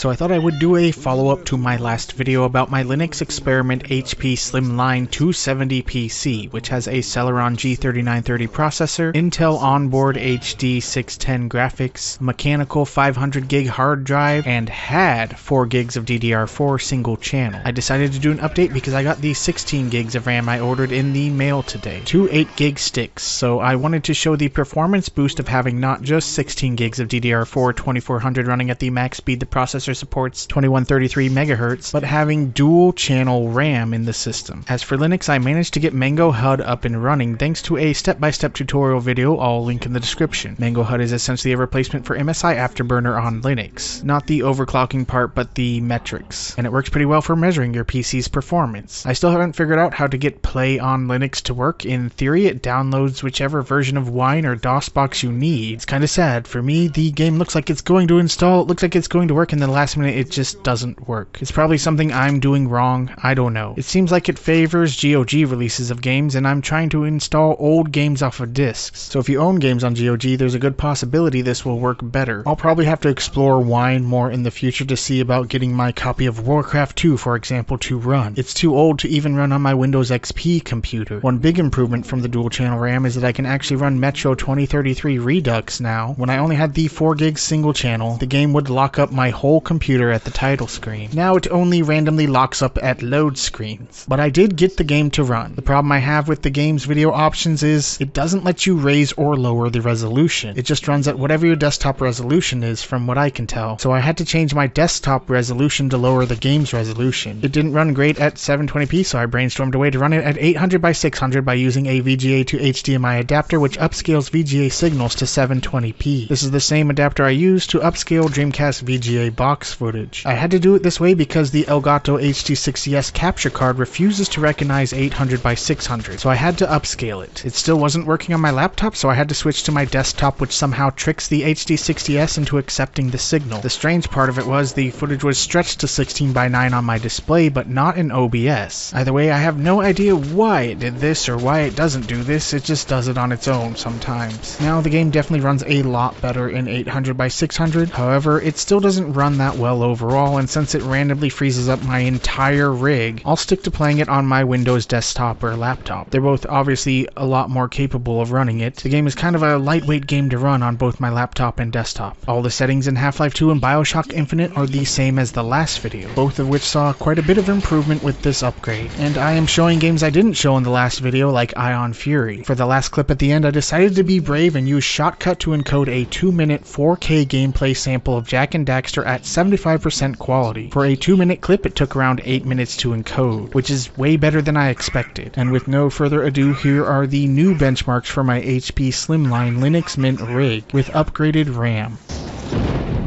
So I thought I would do a follow-up to my last video about my Linux experiment HP Slimline 270 PC, which has a Celeron G3930 processor, Intel onboard HD 610 graphics, mechanical 500 gig hard drive, and had 4 gigs of DDR4 single channel. I decided to do an update because I got these 16 gigs of RAM I ordered in the mail today. 2 8 gig sticks, so I wanted to show the performance boost of having not just 16 gigs of DDR4 2400 running at the max speed the processor supports 2133 MHz, but having dual channel RAM in the system. As for Linux, I managed to get Mango HUD up and running thanks to a step-by-step tutorial video I'll link in the description. Mango HUD is essentially a replacement for MSI Afterburner on Linux. Not the overclocking part, but the metrics. And it works pretty well for measuring your PC's performance. I still haven't figured out how to get Play on Linux to work. In theory, it downloads whichever version of Wine or DOSBox you need. It's kinda sad. For me, the game looks like it's going to install, it looks like it's going to work, in the last minute it just doesn't work. It's probably something I'm doing wrong, I don't know. It seems like it favors GOG releases of games, and I'm trying to install old games off of disks. So if you own games on GOG, there's a good possibility this will work better. I'll probably have to explore Wine more in the future to see about getting my copy of Warcraft 2, for example, to run. It's too old to even run on my Windows XP computer. One big improvement from the dual channel RAM is that I can actually run Metro 2033 Redux now. When I only had the 4 gig single channel, the game would lock up my whole computer at the title screen. Now it only randomly locks up at load screens. But I did get the game to run. The problem I have with the game's video options is it doesn't let you raise or lower the resolution. It just runs at whatever your desktop resolution is, from what I can tell. So I had to change my desktop resolution to lower the game's resolution. It didn't run great at 720p, so I brainstormed a way to run it at 800 by 600 by using a VGA to HDMI adapter which upscales VGA signals to 720p. This is the same adapter I used to upscale Dreamcast VGA box footage. I had to do it this way because the Elgato HD60S capture card refuses to recognize 800 by 600, so I had to upscale it. It still wasn't working on my laptop, so I had to switch to my desktop, which somehow tricks the HD60S into accepting the signal. The strange part of it was the footage was stretched to 16 by 9 on my display, but not in OBS. Either way, I have no idea why it did this or why it doesn't do this, it just does it on its own sometimes. Now the game definitely runs a lot better in 800 by 600, however, it still doesn't run that well overall, and since it randomly freezes up my entire rig, I'll stick to playing it on my Windows desktop or laptop. They're both obviously a lot more capable of running it. The game is kind of a lightweight game to run on both my laptop and desktop. All the settings in Half-Life 2 and Bioshock Infinite are the same as the last video, both of which saw quite a bit of improvement with this upgrade. And I am showing games I didn't show in the last video, like Ion Fury. For the last clip at the end, I decided to be brave and use Shotcut to encode a 2-minute 4K gameplay sample of Jak and Daxter at 75% quality. For a 2-minute clip, it took around 8 minutes to encode, which is way better than I expected. And with no further ado, here are the new benchmarks for my HP Slimline Linux Mint rig with upgraded RAM.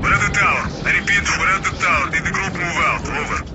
We're at the tower. I repeat, we're at the tower. Did the group move out? Over.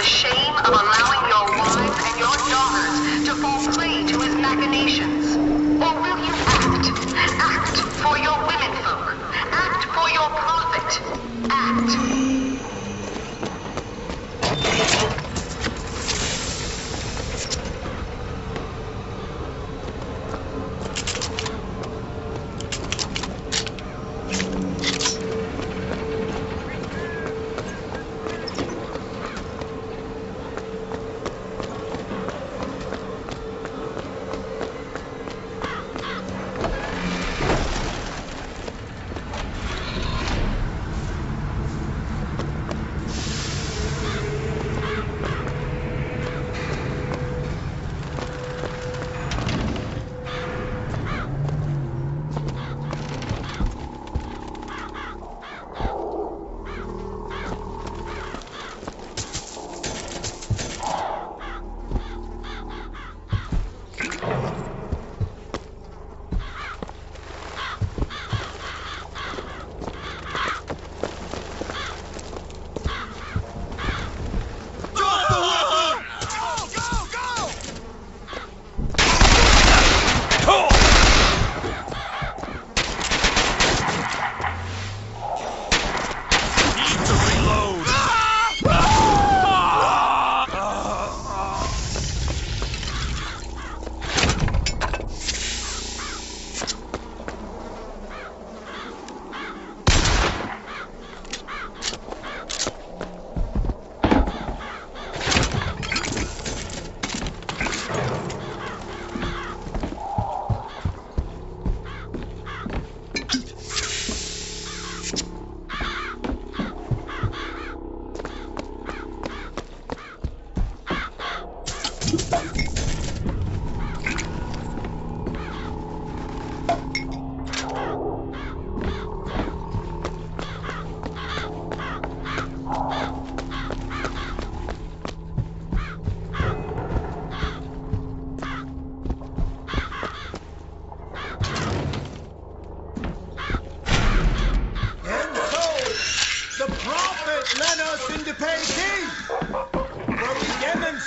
the shame of allowing your wives and your daughters to fall prey to his machinations? Or will you act? Act for your womenfolk. Act for your profit. Act.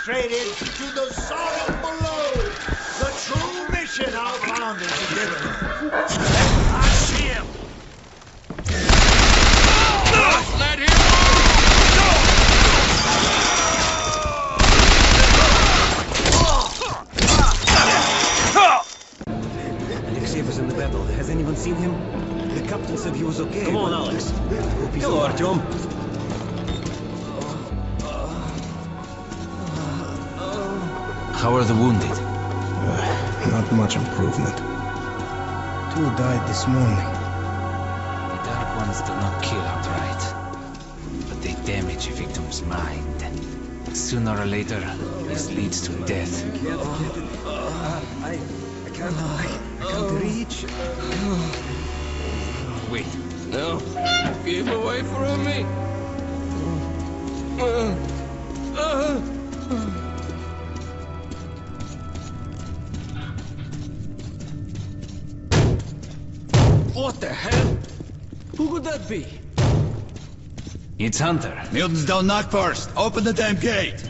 To the soil below, the true mission our founders have given us. I see him. Let him go! Alexei was in the battle. Has anyone seen him? The captain said he was okay. Come on, Alex. Hello, Artyom. How are the wounded? Not much improvement. 2 died this morning. The Dark Ones do not kill outright, but they damage a victim's mind. Sooner or later, this leads to death. I can't reach. Wait. No. Keep away from me. What the hell? Who could that be? It's Hunter. Mutants don't knock first. Open the damn gate.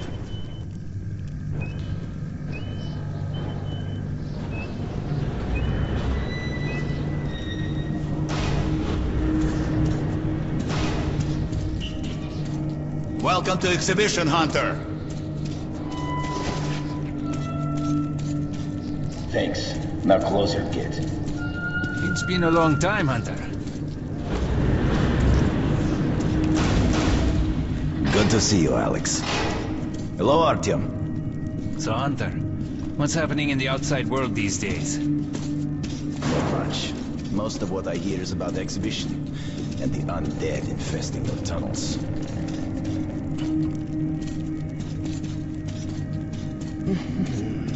Welcome to Exhibition, Hunter. Thanks. Now close your gate. It's been a long time, Hunter. Good to see you, Alex. Hello, Artyom. So, Hunter, what's happening in the outside world these days? Not much. Most of what I hear is about the exhibition and the undead infesting the tunnels.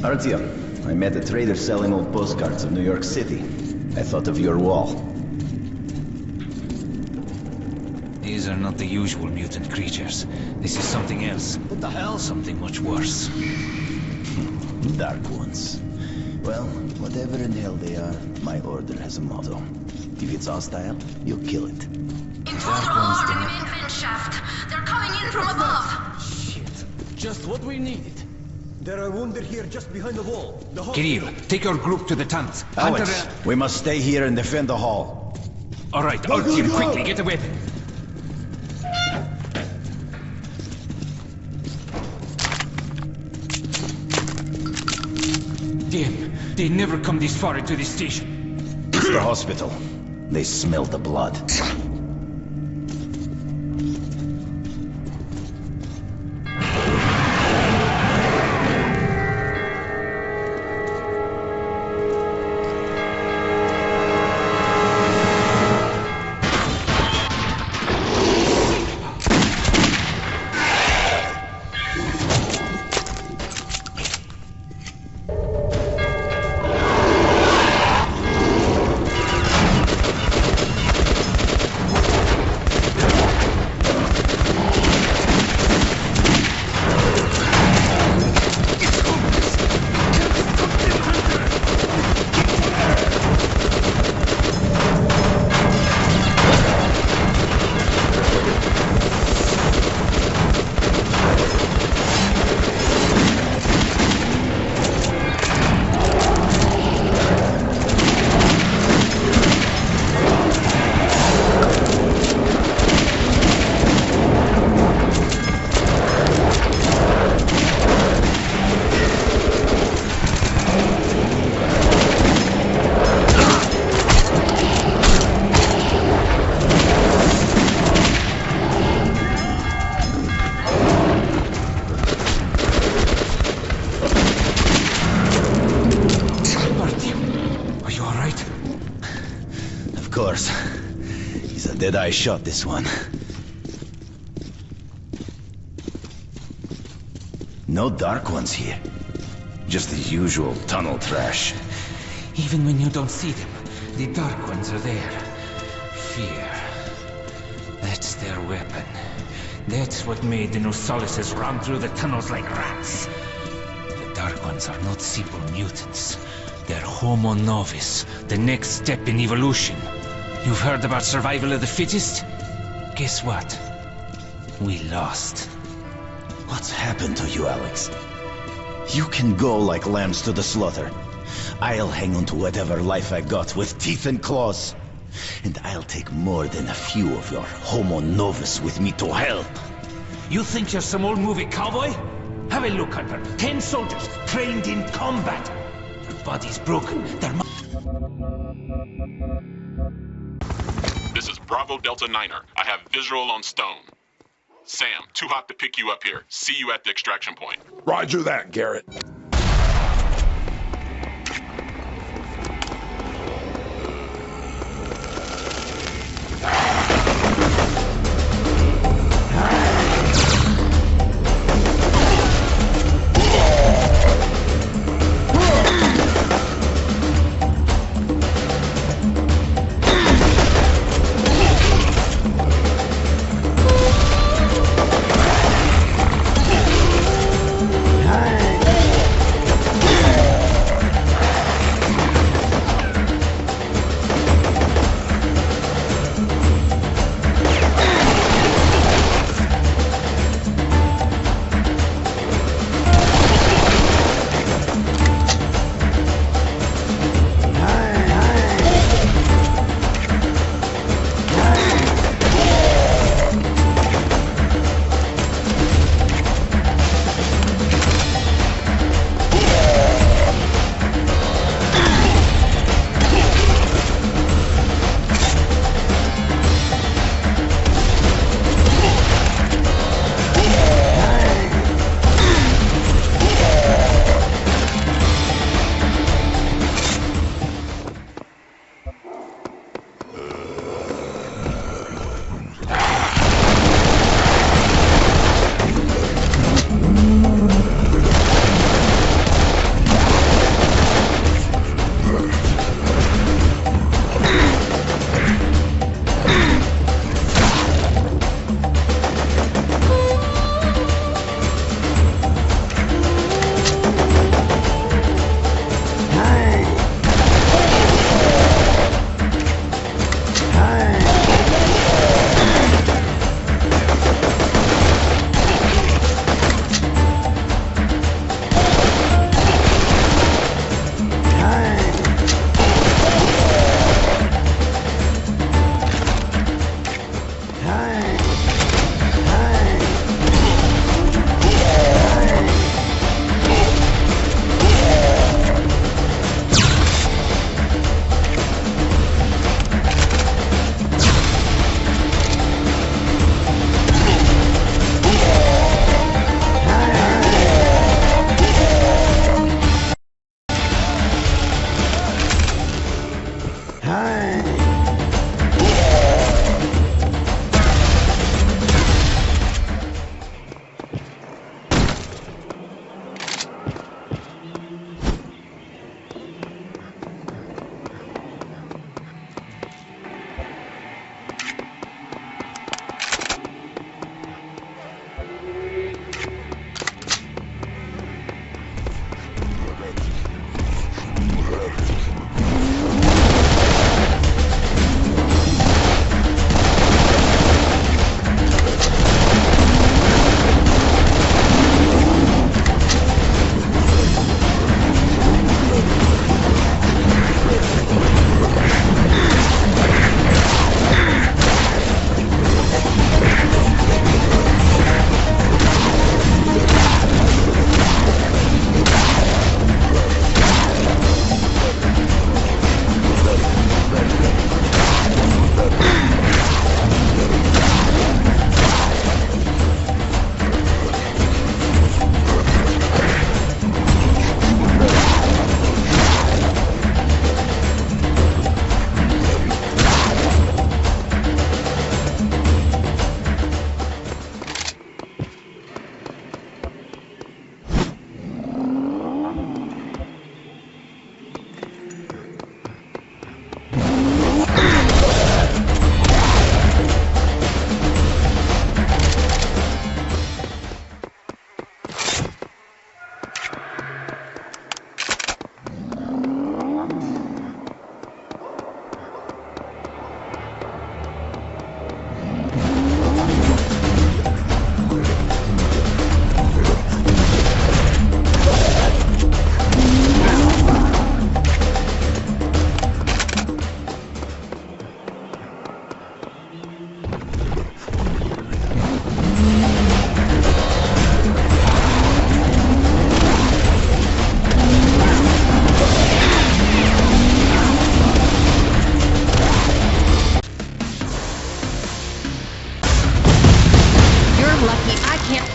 Artyom, I met a trader selling old postcards of New York City. I thought of your wall. These are not the usual mutant creatures. This is something else. What the hell? Something much worse. Dark ones. Well, whatever in hell they are, my order has a motto. If it's hostile, you kill it. Intruder alarm in the main vent shaft. They're coming in from above. Shit. Just what we needed. There are wounded here just behind the wall. The Kirill, take your group to the tunnels. Alex, we must stay here and defend the hall. All right, Artyom, quickly, get a weapon. Damn, they never come this far into this station. It's the hospital. They smell the blood. I shot this one. No dark ones here. Just the usual tunnel trash. Even when you don't see them, the dark ones are there. Fear. That's their weapon. That's what made the Nosalises run through the tunnels like rats. The dark ones are not simple mutants. They're Homo Novus, the next step in evolution. You've heard about survival of the fittest? Guess what? We lost. What's happened to you, Alex? You can go like lambs to the slaughter. I'll hang on to whatever life I got with teeth and claws. And I'll take more than a few of your Homo Novus with me to hell. You think you're some old movie cowboy? Have a look, Hunter. 10 soldiers trained in combat. Their bodies broken. Their This is Bravo Delta Niner. I have visual on Stone. Sam, too hot to pick you up here. See you at the extraction point. Roger that, Garrett.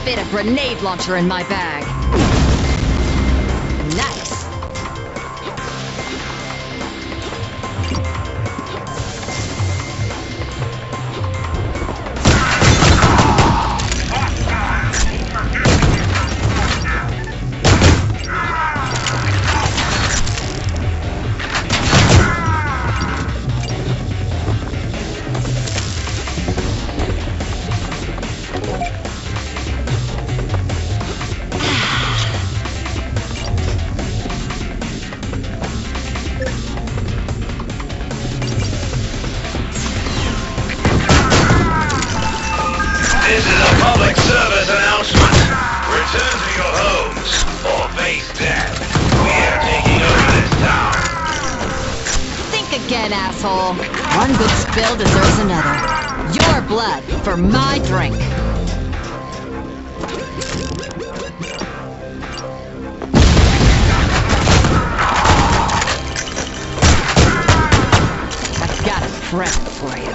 fit a grenade launcher in my bag. Nice. This is a public service announcement. Return to your homes or face death. We are taking over this town. Think again, asshole. One good spill deserves another. Your blood for my drink. I've got a present for you.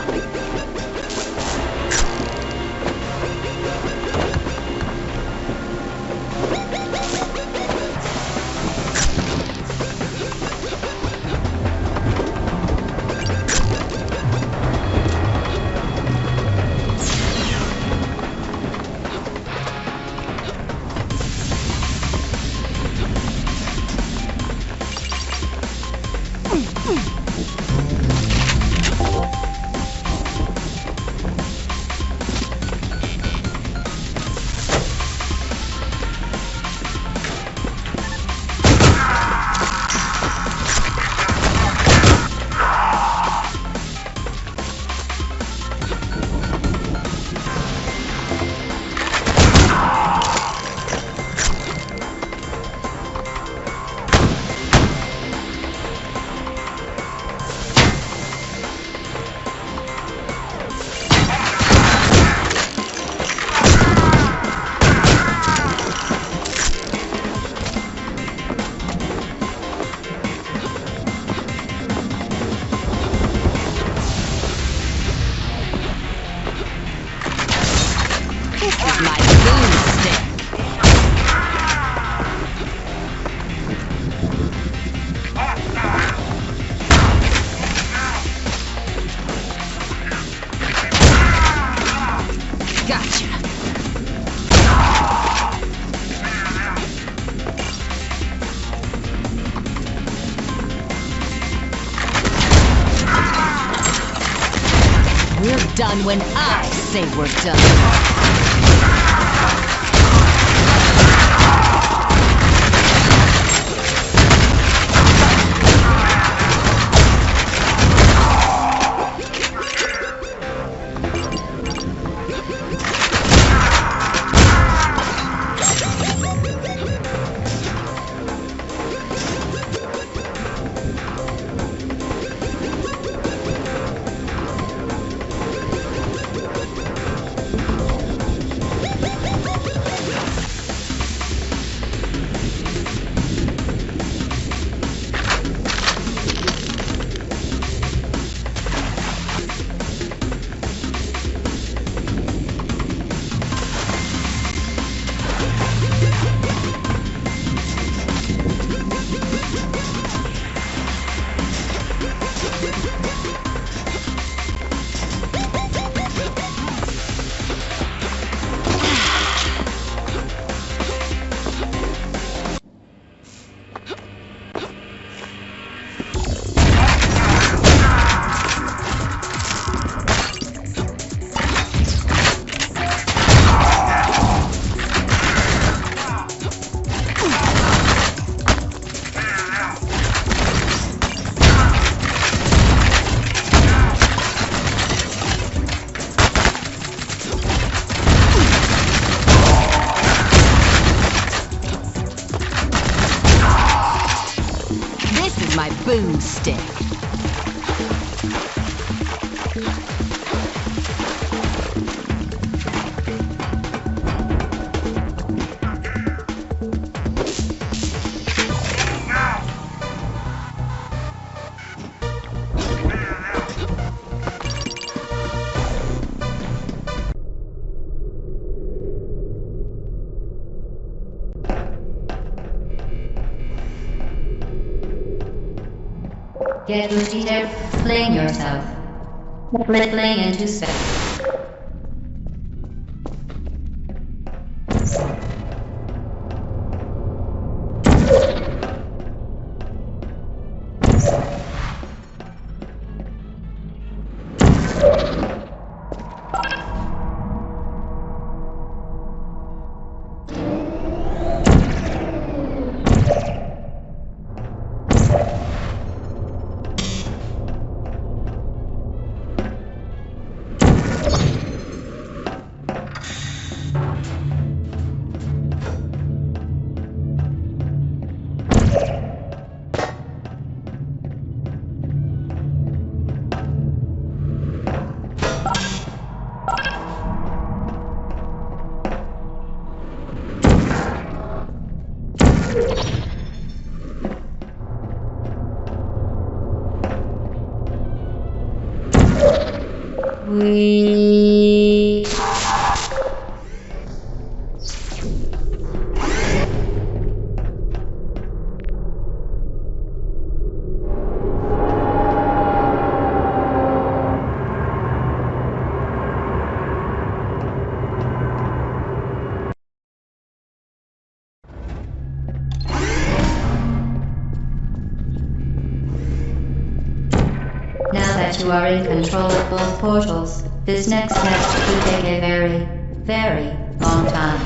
This is my boomstick. Gotcha. We're done when I say we're done. My boomstick. Get seated, fling yourself. Fling into space. Now that you are in control of both portals, this next test could take a very, very long time.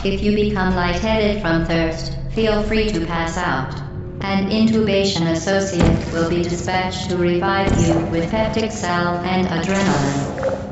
If you become lightheaded from thirst, feel free to pass out. An intubation associate will be dispatched to revive you with peptic salve and adrenaline.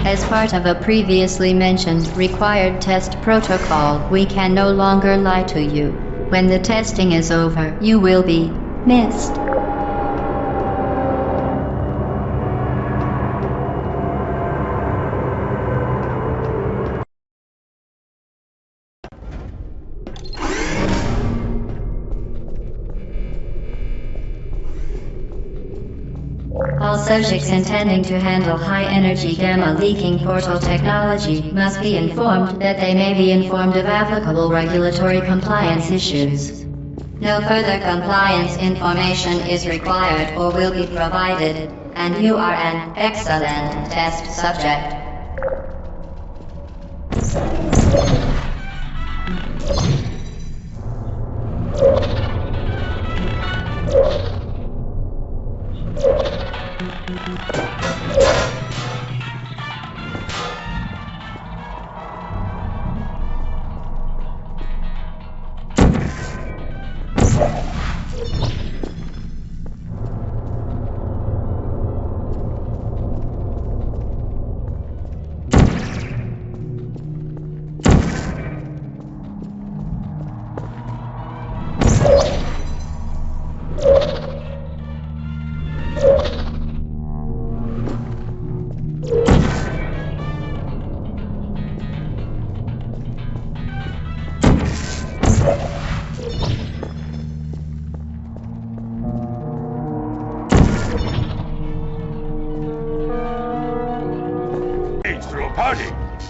As part of a previously mentioned required test protocol, we can no longer lie to you. When the testing is over, you will be missed. All subjects intending to handle high-energy gamma-leaking portal technology must be informed that they may be informed of applicable regulatory compliance issues. No further compliance information is required or will be provided, and you are an excellent test subject.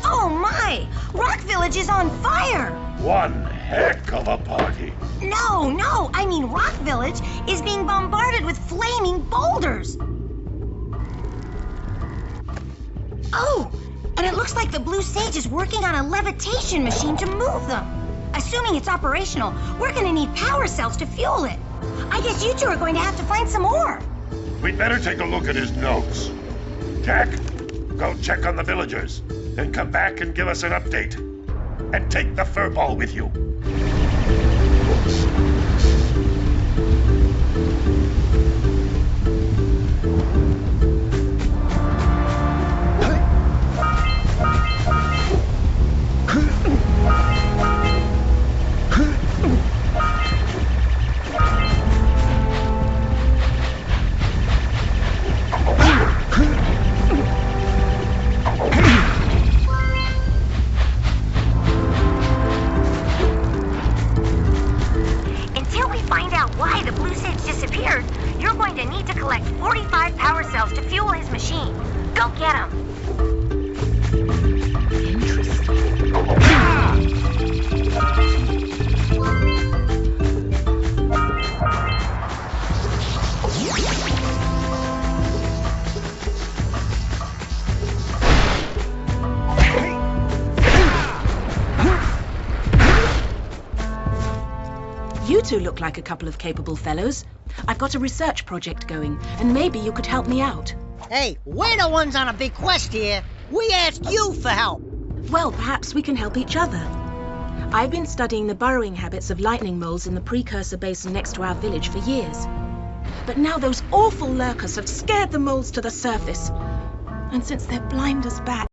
Oh my! Rock Village is on fire! One heck of a party. No, I mean Rock Village is being bombarded with flaming boulders! Oh, and it looks like the Blue Sage is working on a levitation machine to move them. Assuming it's operational, we're gonna need power cells to fuel it. I guess you two are going to have to find some more. We'd better take a look at his notes. Jack, go check on the villagers. Then come back and give us an update. And take the furball with you. Until we find out why the blue sage disappeared, you're going to need to collect 45 power cells to fuel his machine. Go get them. You two look like a couple of capable fellows. I've got a research project going, and maybe you could help me out. Hey, we're the ones on a big quest here. We asked you for help. Well, perhaps we can help each other. I've been studying the burrowing habits of lightning moles in the precursor basin next to our village for years. But now those awful lurkers have scared the moles to the surface. And since they're blind as bats,